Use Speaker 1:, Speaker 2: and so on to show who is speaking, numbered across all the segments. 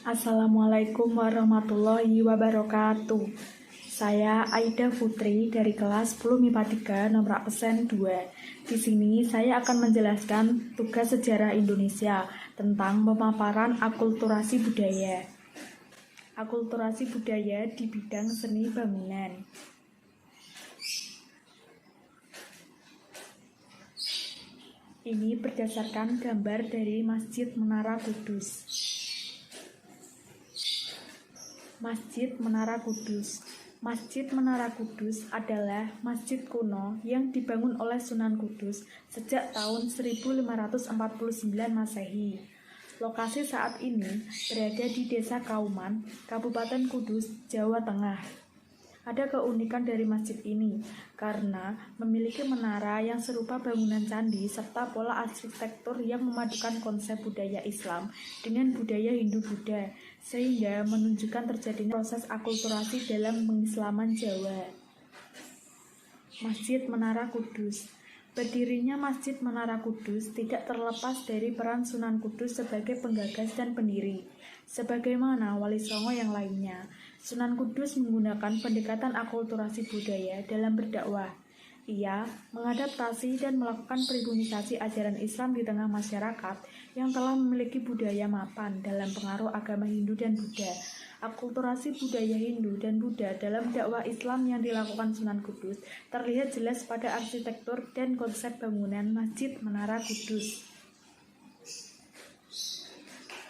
Speaker 1: Assalamualaikum warahmatullahi wabarakatuh. Saya Aida Putri dari kelas 10 MIPA 3 nomor absen 2. Di sini saya akan menjelaskan tugas sejarah Indonesia tentang pemaparan akulturasi budaya. Akulturasi budaya di bidang seni bangunan. Ini berdasarkan gambar dari Masjid Menara Kudus. Masjid Menara Kudus. Masjid Menara Kudus adalah masjid kuno yang dibangun oleh Sunan Kudus sejak tahun 1549 Masehi. Lokasi saat ini berada di Desa Kauman, Kabupaten Kudus, Jawa Tengah. Ada keunikan dari masjid ini karena memiliki menara yang serupa bangunan candi serta pola arsitektur yang memadukan konsep budaya Islam dengan budaya Hindu-Buddha, sehingga menunjukkan terjadinya proses akulturasi dalam pengislaman Jawa. Masjid Menara Kudus. Berdirinya Masjid Menara Kudus tidak terlepas dari peran Sunan Kudus sebagai penggagas dan pendiri. Sebagaimana Wali Songo yang lainnya, Sunan Kudus menggunakan pendekatan akulturasi budaya dalam berdakwah. Ia mengadaptasi dan melakukan peribunisasi ajaran Islam di tengah masyarakat yang telah memiliki budaya mapan dalam pengaruh agama Hindu dan Buddha. Akulturasi budaya Hindu dan Buddha dalam dakwah Islam yang dilakukan Sunan Kudus terlihat jelas pada arsitektur dan konsep bangunan Masjid Menara Kudus.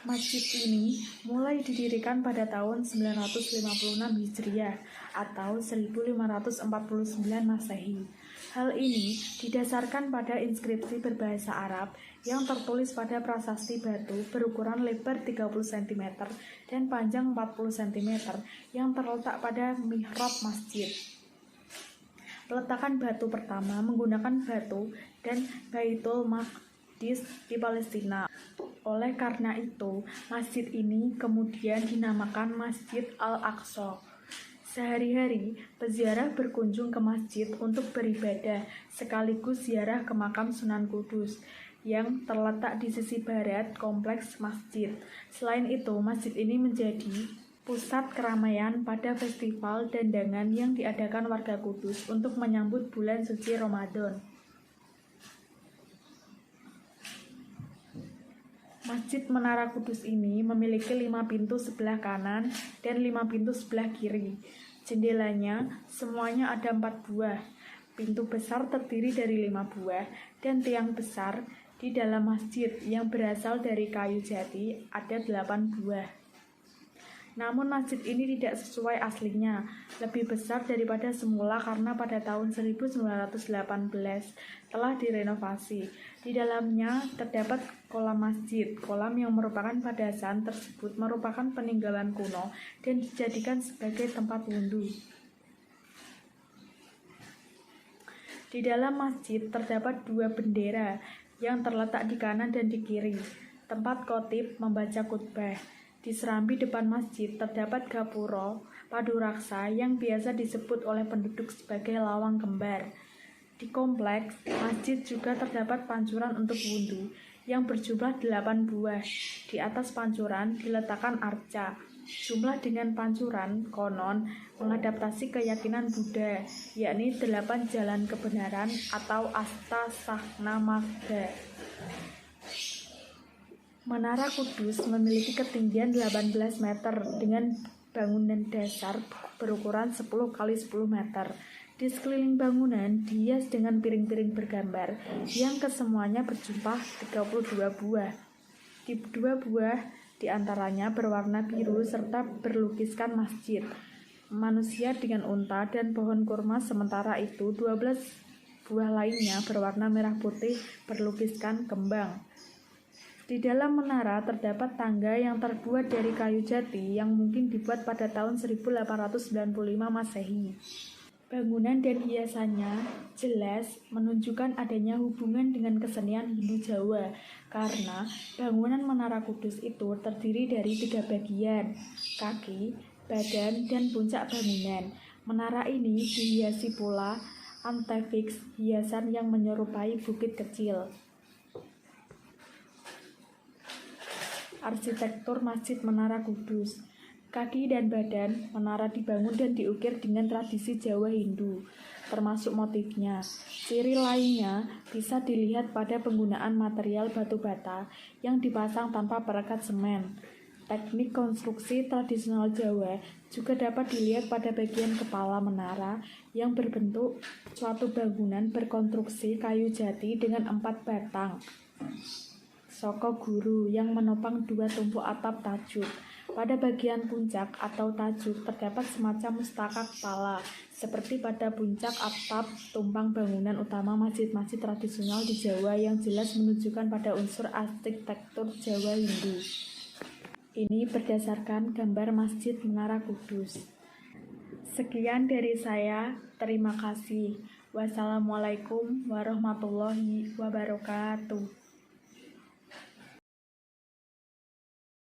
Speaker 1: Masjid ini mulai didirikan pada tahun 956 Hijriah atau 1549 Masehi. Hal ini didasarkan pada inskripsi berbahasa Arab yang tertulis pada prasasti batu berukuran lebar 30 cm dan panjang 40 cm yang terletak pada mihrab masjid. Peletakan batu pertama menggunakan batu dan Baitul Maqdis di Palestina. Oleh karena itu, masjid ini kemudian dinamakan Masjid Al-Aqsa. Sehari-hari, peziarah berkunjung ke masjid untuk beribadah, sekaligus ziarah ke makam Sunan Kudus yang terletak di sisi barat kompleks masjid. Selain itu, masjid ini menjadi pusat keramaian pada festival dandangan yang diadakan warga Kudus untuk menyambut bulan suci Ramadan. Masjid Menara Kudus ini memiliki 5 pintu sebelah kanan dan 5 pintu sebelah kiri. Jendelanya semuanya ada 4 buah. Pintu besar terdiri dari 5 buah dan tiang besar di dalam masjid yang berasal dari kayu jati ada 8 buah. Namun masjid ini tidak sesuai aslinya, lebih besar daripada semula karena pada tahun 1918 telah direnovasi. Di dalamnya terdapat kolam masjid. Kolam yang merupakan padasan tersebut merupakan peninggalan kuno dan dijadikan sebagai tempat wudhu. Di dalam masjid terdapat 2 bendera yang terletak di kanan dan di kiri, tempat khotib membaca khutbah. Di serambi depan masjid terdapat gapura paduraksa yang biasa disebut oleh penduduk sebagai lawang kembar. Di kompleks masjid juga terdapat pancuran untuk wudhu yang berjumlah 8 buah. Di atas pancuran diletakkan arca. Jumlah dengan pancuran konon mengadaptasi keyakinan Buddha, yakni 8 jalan kebenaran atau Asta Sahna Magga. Menara Kudus memiliki ketinggian 18 meter dengan bangunan dasar berukuran 10 x 10 meter. Di sekeliling bangunan dihias dengan piring-piring bergambar yang kesemuanya berjumlah 32 buah. Di 2 buah diantaranya berwarna biru serta berlukiskan masjid, manusia dengan unta dan pohon kurma, sementara itu 12 buah lainnya berwarna merah putih berlukiskan kembang. Di dalam menara terdapat tangga yang terbuat dari kayu jati yang mungkin dibuat pada tahun 1895 Masehi. Bangunan dan hiasannya jelas menunjukkan adanya hubungan dengan kesenian Hindu Jawa karena bangunan Menara Kudus itu terdiri dari 3 bagian, kaki, badan, dan puncak bangunan. Menara ini dihiasi pula antefiks, hiasan yang menyerupai bukit kecil. Arsitektur Masjid Menara Kudus. Kaki dan badan menara dibangun dan diukir dengan tradisi Jawa Hindu, termasuk motifnya. Ciri lainnya bisa dilihat pada penggunaan material batu bata yang dipasang tanpa perekat semen. Teknik konstruksi tradisional Jawa juga dapat dilihat pada bagian kepala menara yang berbentuk suatu bangunan berkonstruksi kayu jati dengan 4 batang soko guru yang menopang 2 tumpuk atap tajuk. Pada bagian puncak atau tajuk terdapat semacam mustaka kepala, seperti pada puncak atap tumpang bangunan utama masjid-masjid tradisional di Jawa yang jelas menunjukkan pada unsur arsitektur Jawa Hindu. Ini berdasarkan gambar Masjid Menara Kudus. Sekian dari saya, terima kasih. Wassalamualaikum warahmatullahi wabarakatuh.